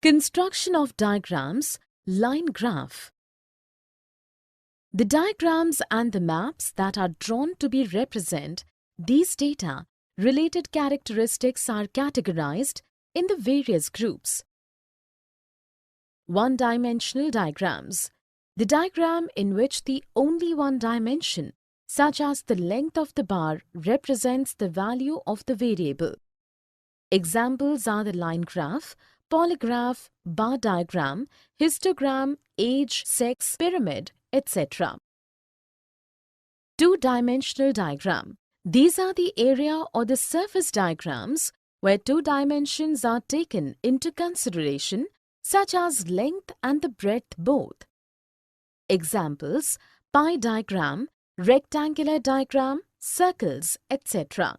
Construction of diagrams, line graph. The diagrams and the maps that are drawn to be represent these data related characteristics are categorized in the various groups. One-dimensional diagrams. The diagram in which the only one dimension, such as the length of the bar, represents the value of the variable. Examples are the line graph, polygraph, bar diagram, histogram, age, sex, pyramid, etc. Two-dimensional diagram. These are the area or the surface diagrams where two dimensions are taken into consideration, such as length and the breadth both. Examples: pie diagram, rectangular diagram, circles, etc.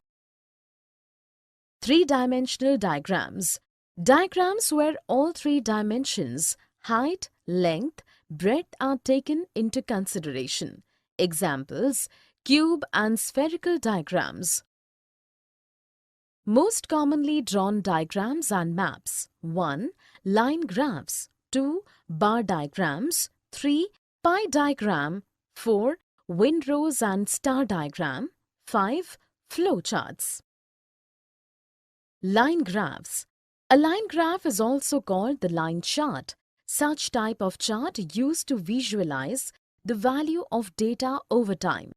Three-dimensional diagrams. Diagrams where all three dimensions, height, length, breadth are taken into consideration. Examples: cube and spherical diagrams. Most commonly drawn diagrams and maps: 1. Line graphs, 2. Bar diagrams, 3. Pie diagram, 4. Windrows and star diagram, 5. Flowcharts. Line graphs. A line graph is also called the line chart. Such type of chart used to visualize the value of data over time.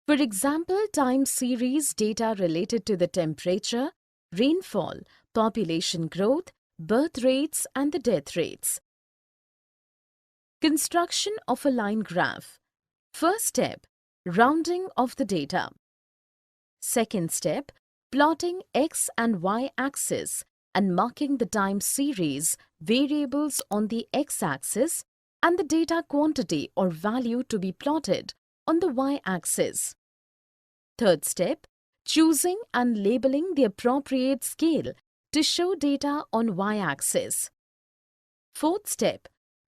For example, time series data related to the temperature, rainfall, population growth, birth rates and the death rates. Construction of a line graph. First step, rounding of the data. Second step, plotting x and y axis and marking the time series variables on the x-axis and the data quantity or value to be plotted on the y-axis. Third step, choosing and labeling the appropriate scale to show data on y-axis. Fourth step,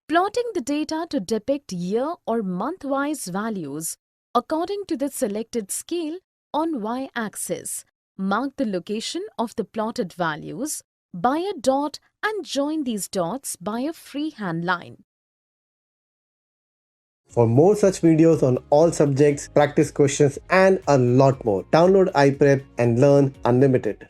plotting the data to depict year or month-wise values according to the selected scale on y-axis. Mark the location of the plotted values by a dot and join these dots by a freehand line. For more such videos on all subjects, practice questions and a lot more, download iPrep and learn unlimited.